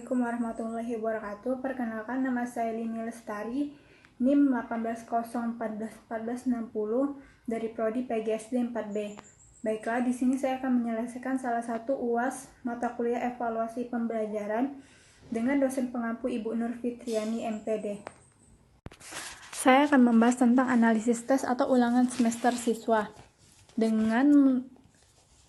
Assalamualaikum warahmatullahi wabarakatuh. Perkenalkan, nama saya Lini Lestari, NIM 1801414660 dari Prodi PGSD 4B. Baiklah, di sini saya akan menyelesaikan salah satu UAS mata kuliah evaluasi pembelajaran dengan dosen pengampu Ibu Nur Fitriani MPD. Saya akan membahas tentang analisis tes atau ulangan semester siswa dengan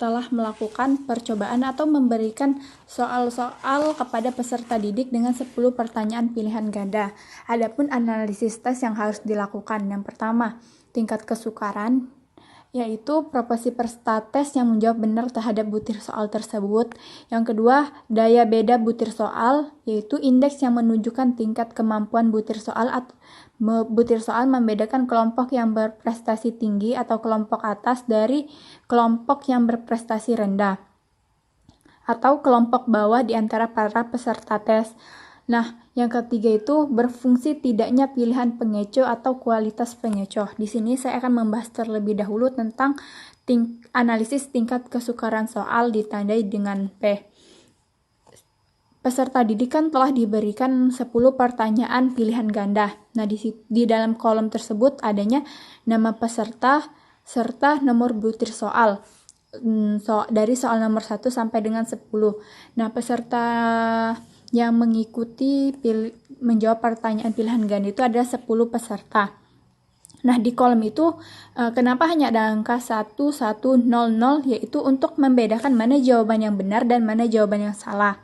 telah melakukan percobaan atau memberikan soal-soal kepada peserta didik dengan 10 pertanyaan pilihan ganda. Adapun analisis tes yang harus dilakukan, yang pertama, tingkat kesukaran, yaitu proporsi peserta tes yang menjawab benar terhadap butir soal tersebut. Yang kedua, daya beda butir soal, yaitu indeks yang menunjukkan tingkat kemampuan butir soal membedakan kelompok yang berprestasi tinggi atau kelompok atas dari kelompok yang berprestasi rendah atau kelompok bawah di antara para peserta tes. Nah, yang ketiga itu berfungsi tidaknya pilihan pengecoh atau kualitas pengecoh. Di sini saya akan membahas terlebih dahulu tentang analisis tingkat kesukaran soal ditandai dengan P. Peserta didik kan telah diberikan 10 pertanyaan pilihan ganda. Nah, di dalam kolom tersebut adanya nama peserta serta nomor butir soal. Dari soal nomor 1 sampai dengan 10. Nah, peserta yang mengikuti menjawab pertanyaan pilihan ganda itu ada 10 peserta. Nah, di kolom itu kenapa hanya ada angka 1100, yaitu untuk membedakan mana jawaban yang benar dan mana jawaban yang salah.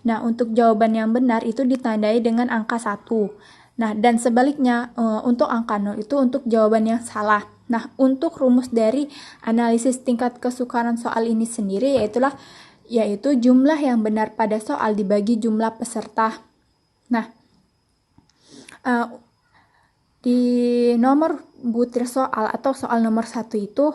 Nah, untuk jawaban yang benar itu ditandai dengan angka 1. Nah, dan sebaliknya untuk angka 0 itu untuk jawaban yang salah. Nah, untuk rumus dari analisis tingkat kesukaran soal ini sendiri yaitu jumlah yang benar pada soal dibagi jumlah peserta. Nah, di nomor butir soal atau soal nomor 1 itu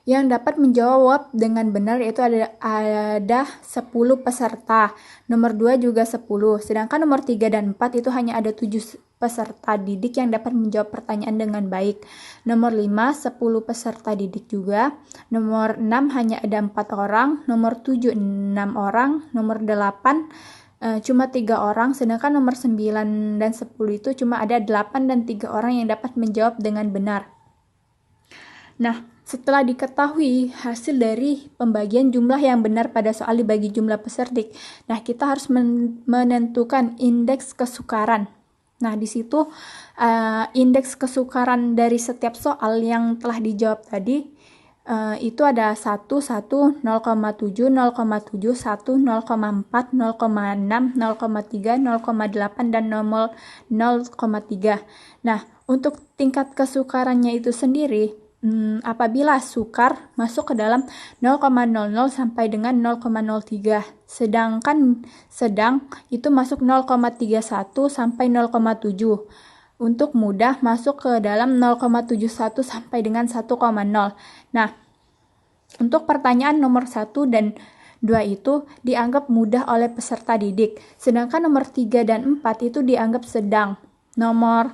yang dapat menjawab dengan benar yaitu ada 10 peserta. Nomor 2 juga 10. Sedangkan nomor 3 dan 4 itu hanya ada 7 peserta didik yang dapat menjawab pertanyaan dengan baik. Nomor 5 10 peserta didik juga. Nomor 6 hanya ada 4 orang. Nomor 7 6 orang. Nomor 8 cuma 3 orang. Sedangkan nomor 9 dan 10 itu cuma ada 8 dan 3 orang yang dapat menjawab dengan benar. Nah, setelah diketahui hasil dari pembagian jumlah yang benar pada soal dibagi jumlah peserta, nah kita harus menentukan indeks kesukaran. Nah, di situ indeks kesukaran dari setiap soal yang telah dijawab tadi itu ada 1, 1, 0,7, 0,7, 1, 0,4, 0,6, 0,3, 0,8, dan 0,3. Nah, untuk tingkat kesukarannya itu sendiri, apabila sukar masuk ke dalam 0,00 sampai dengan 0,03, sedangkan sedang itu masuk 0,31 sampai 0,7. Untuk mudah masuk ke dalam 0,71 sampai dengan 1,0. Nah, untuk pertanyaan nomor 1 dan 2 itu dianggap mudah oleh peserta didik, sedangkan nomor 3 dan 4 itu dianggap sedang. Nomor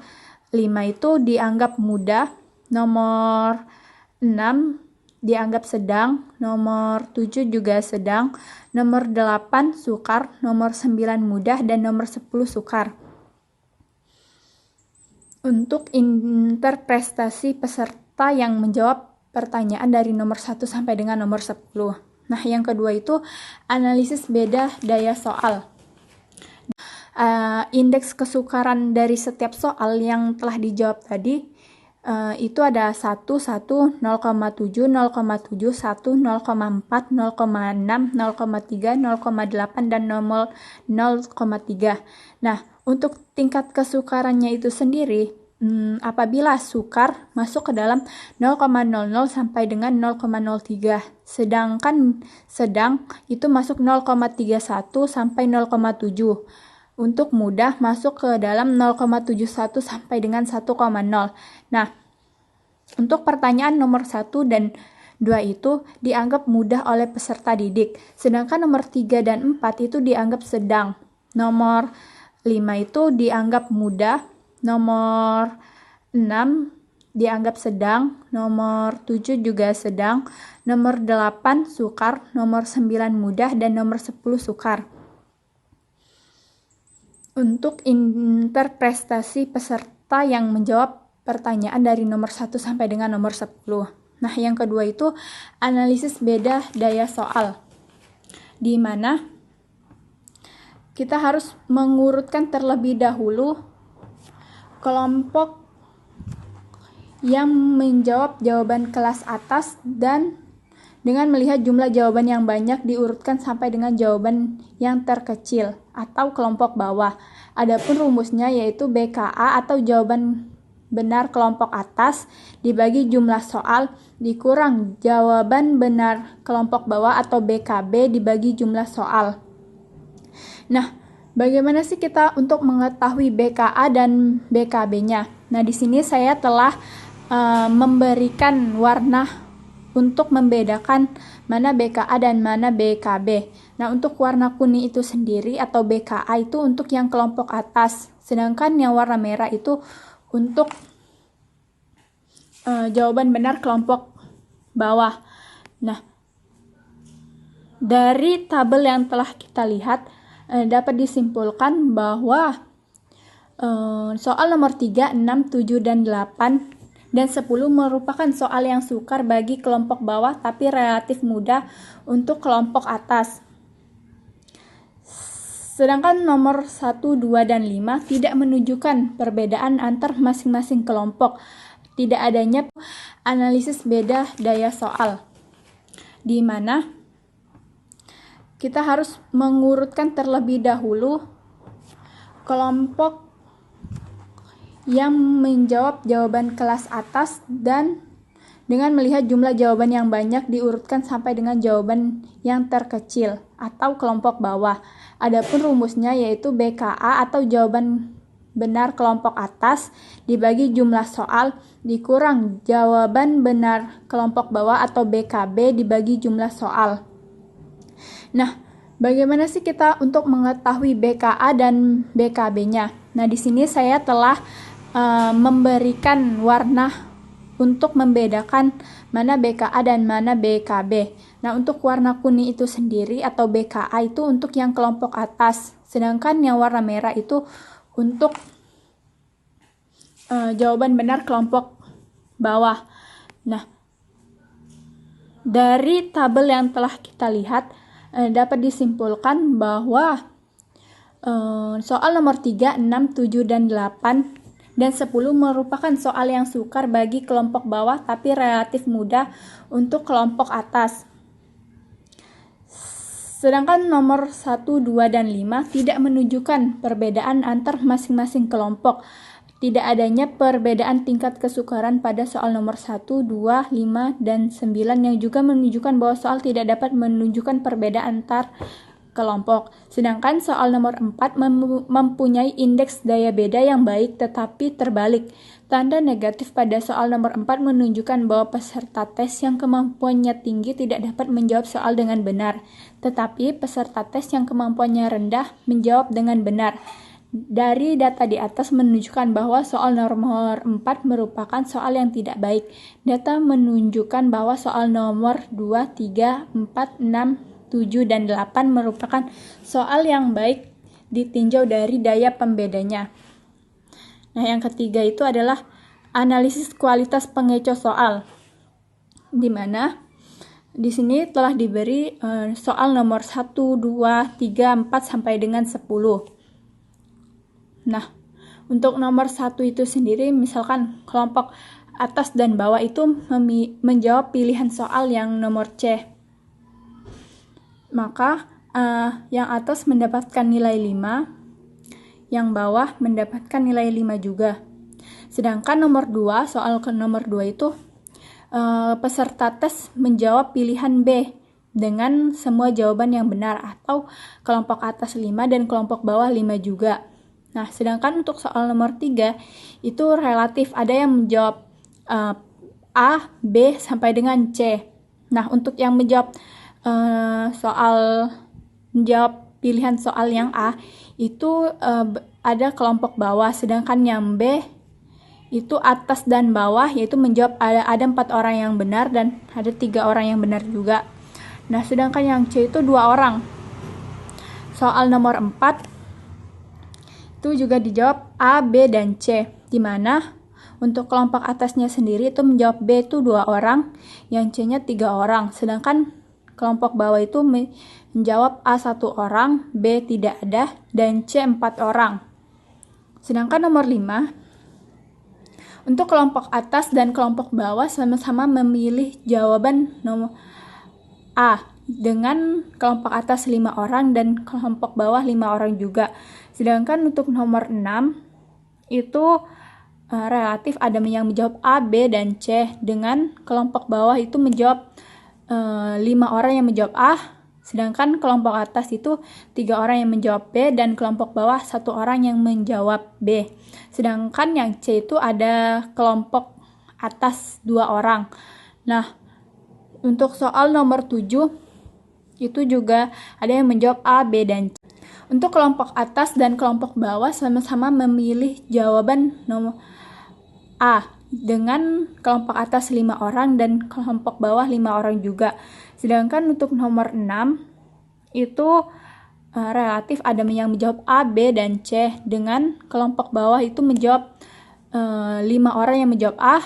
5 itu dianggap mudah, nomor 6 dianggap sedang, nomor 7 juga sedang, nomor 8 sukar, nomor 9 mudah, dan nomor 10 sukar. Untuk interpretasi peserta yang menjawab pertanyaan dari nomor 1 sampai dengan nomor 10. Nah, yang kedua itu analisis beda daya soal. Indeks kesukaran dari setiap soal yang telah dijawab tadi itu ada 1, 1, 0,7, 0,7, 1, 0,4, 0,6, 0,3, 0,8, dan 0,3. Nah, untuk tingkat kesukarannya itu sendiri, apabila sukar masuk ke dalam 0,00 sampai dengan 0,03, sedangkan sedang itu masuk 0,31 sampai 0,7. Untuk mudah masuk ke dalam 0,71 sampai dengan 1,0. Nah, untuk pertanyaan nomor 1 dan 2 itu dianggap mudah oleh peserta didik, sedangkan nomor 3 dan 4 itu dianggap sedang. Nomor 5 itu dianggap mudah, nomor 6 dianggap sedang, nomor 7 juga sedang, nomor 8 sukar, nomor 9 mudah, dan nomor 10 sukar. untuk interpretasi peserta yang menjawab pertanyaan dari nomor 1 sampai dengan nomor 10. Nah, yang kedua itu analisis beda daya soal, di mana kita harus mengurutkan terlebih dahulu kelompok yang menjawab jawaban kelas atas dan dengan melihat jumlah jawaban yang banyak diurutkan sampai dengan jawaban yang terkecil atau kelompok bawah. Adapun rumusnya yaitu BKA atau jawaban benar kelompok atas dibagi jumlah soal dikurang jawaban benar kelompok bawah atau BKB dibagi jumlah soal. Nah, bagaimana sih kita untuk mengetahui BKA dan BKB-nya? Nah, di sini saya telah memberikan warna untuk membedakan mana BKA dan mana BKB. Nah, untuk warna kuning itu sendiri atau BKA itu untuk yang kelompok atas, sedangkan yang warna merah itu untuk jawaban benar kelompok bawah. Nah, dari tabel yang telah kita lihat dapat disimpulkan bahwa soal nomor 3, 6, 7, dan 8 dan 10 merupakan soal yang sukar bagi kelompok bawah tapi relatif mudah untuk kelompok atas. Sedangkan nomor 1, 2, dan 5 tidak menunjukkan perbedaan antar masing-masing kelompok. Tidak adanya analisis beda daya soal, di mana kita harus mengurutkan terlebih dahulu kelompok yang menjawab jawaban kelas atas dan dengan melihat jumlah jawaban yang banyak diurutkan sampai dengan jawaban yang terkecil atau kelompok bawah. Adapun rumusnya yaitu BKA atau jawaban benar kelompok atas dibagi jumlah soal dikurang jawaban benar kelompok bawah atau BKB dibagi jumlah soal. Nah, bagaimana sih kita untuk mengetahui BKA dan BKB-nya? Nah, di sini saya telah memberikan warna untuk membedakan mana BKA dan mana BKB. Nah, untuk warna kuning itu sendiri atau BKA itu untuk yang kelompok atas, sedangkan yang warna merah itu untuk jawaban benar kelompok bawah. Nah, dari tabel yang telah kita lihat dapat disimpulkan bahwa soal nomor 3, 6, 7, dan 8 dan 10 merupakan soal yang sukar bagi kelompok bawah tapi relatif mudah untuk kelompok atas. Sedangkan nomor 1, 2, dan 5 tidak menunjukkan perbedaan antar masing-masing kelompok. Tidak adanya perbedaan tingkat kesukaran pada soal nomor 1, 2, 5, dan 9 yang juga menunjukkan bahwa soal tidak dapat menunjukkan perbedaan antar kelompok. Sedangkan soal nomor 4 mempunyai indeks daya beda yang baik tetapi terbalik. Tanda negatif pada soal nomor 4 menunjukkan bahwa peserta tes yang kemampuannya tinggi tidak dapat menjawab soal dengan benar, tetapi peserta tes yang kemampuannya rendah menjawab dengan benar. Dari data di atas menunjukkan bahwa soal nomor 4 merupakan soal yang tidak baik. Data menunjukkan bahwa soal nomor 2, 3, 4, 6, 7, dan 8 merupakan soal yang baik ditinjau dari daya pembedanya. Nah, yang ketiga itu adalah analisis kualitas pengecoh soal, di mana di sini telah diberi soal nomor 1, 2, 3, 4 sampai dengan 10. Nah, untuk nomor 1 itu sendiri misalkan kelompok atas dan bawah itu menjawab pilihan soal yang nomor C. Maka yang atas mendapatkan nilai 5, yang bawah mendapatkan nilai 5 juga. Sedangkan nomor 2, soal ke nomor 2 itu peserta tes menjawab pilihan B dengan semua jawaban yang benar atau kelompok atas 5 dan kelompok bawah 5 juga. Nah, sedangkan untuk soal nomor 3 itu relatif, ada yang menjawab A, B sampai dengan C. Nah, untuk yang menjawab menjawab pilihan soal yang A itu ada kelompok bawah, sedangkan yang B itu atas dan bawah, yaitu menjawab ada 4 orang yang benar dan ada 3 orang yang benar juga. Nah, sedangkan yang C itu 2 orang. Soal nomor 4 itu juga dijawab A, B, dan C, di mana untuk kelompok atasnya sendiri itu menjawab B itu 2 orang, yang C-nya 3 orang. Sedangkan kelompok bawah itu menjawab A 1 orang, B tidak ada, dan C 4 orang. Sedangkan nomor 5, untuk kelompok atas dan kelompok bawah sama-sama memilih jawaban nomor A dengan kelompok atas 5 orang dan kelompok bawah 5 orang juga. Sedangkan untuk nomor 6 itu relatif ada yang menjawab A, B, dan C, dengan kelompok bawah itu menjawab 5 orang yang menjawab A, sedangkan kelompok atas itu 3 orang yang menjawab B, dan kelompok bawah 1 orang yang menjawab B. Sedangkan yang C itu ada kelompok atas 2 orang. Nah, untuk soal nomor 7 itu juga ada yang menjawab A, B, dan C. Untuk kelompok atas dan kelompok bawah sama-sama memilih jawaban nomor A dengan kelompok atas 5 orang dan kelompok bawah 5 orang juga. Sedangkan untuk nomor 6 itu relatif ada yang menjawab A, B, dan C, dengan kelompok bawah itu menjawab 5 orang yang menjawab A,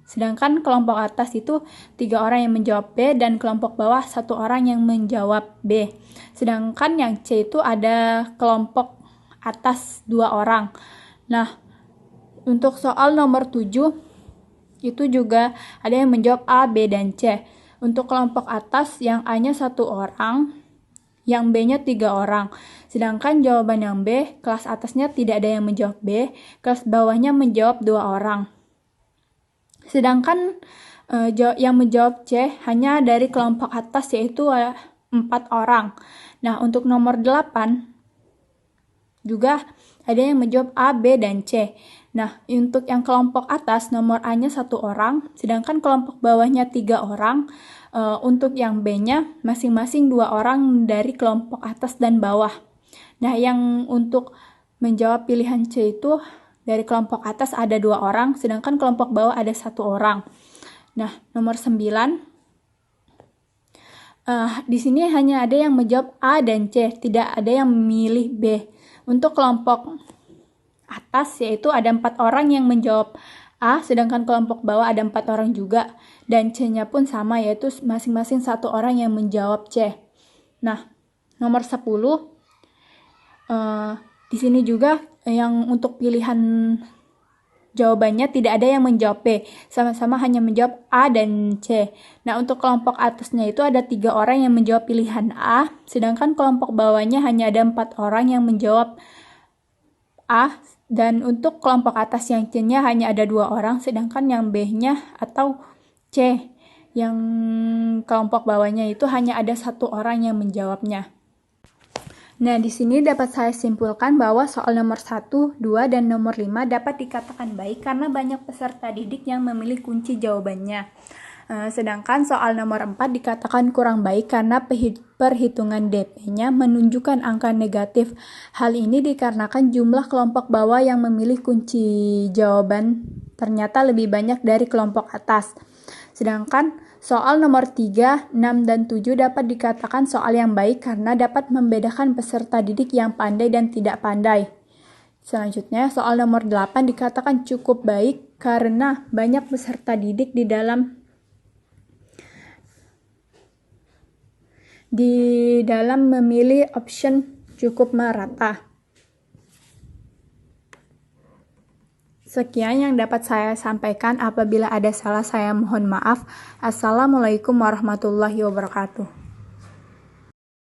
sedangkan kelompok atas itu 3 orang yang menjawab B, dan kelompok bawah 1 orang yang menjawab B. Sedangkan yang C itu ada kelompok atas 2 orang. Nah, untuk soal nomor 7 itu juga ada yang menjawab A, B, dan C. Untuk kelompok atas yang A-nya 1 orang, yang B-nya 3 orang. Sedangkan jawaban yang B, kelas atasnya tidak ada yang menjawab B, kelas bawahnya menjawab 2 orang. Sedangkan yang menjawab C hanya dari kelompok atas, yaitu 4 orang. Nah, untuk nomor 8 juga ada yang menjawab A, B, dan C. Nah, untuk yang kelompok atas nomor A-nya 1 orang, sedangkan kelompok bawahnya 3 orang. Untuk yang B-nya masing-masing 2 orang dari kelompok atas dan bawah. Nah, yang untuk menjawab pilihan C itu dari kelompok atas ada 2 orang, sedangkan kelompok bawah ada 1 orang. Nah, nomor 9, di sini hanya ada yang menjawab A dan C, tidak ada yang memilih B. Untuk kelompok atas yaitu ada 4 orang yang menjawab A, sedangkan kelompok bawah ada 4 orang juga, dan C-nya pun sama, yaitu masing-masing 1 orang yang menjawab C. Nah, nomor 10, di sini juga yang untuk pilihan jawabannya tidak ada yang menjawab B, sama-sama hanya menjawab A dan C. Nah, untuk kelompok atasnya itu ada 3 orang yang menjawab pilihan A, sedangkan kelompok bawahnya hanya ada 4 orang yang menjawab A, dan untuk kelompok atas yang C-nya hanya ada 2 orang, sedangkan yang B-nya atau C, yang kelompok bawahnya itu hanya ada 1 orang yang menjawabnya. Nah, di sini dapat saya simpulkan bahwa soal nomor 1, 2, dan nomor 5 dapat dikatakan baik karena banyak peserta didik yang memilih kunci jawabannya. Sedangkan soal nomor 4 dikatakan kurang baik karena perhitungan DP-nya menunjukkan angka negatif. Hal ini dikarenakan jumlah kelompok bawah yang memilih kunci jawaban ternyata lebih banyak dari kelompok atas. Sedangkan soal nomor 3, 6, dan 7 dapat dikatakan soal yang baik karena dapat membedakan peserta didik yang pandai dan tidak pandai. Selanjutnya, soal nomor 8 dikatakan cukup baik karena banyak peserta didik di dalam memilih option cukup merata. Sekian yang dapat saya sampaikan. Apabila ada salah, saya mohon maaf. Assalamualaikum warahmatullahi wabarakatuh.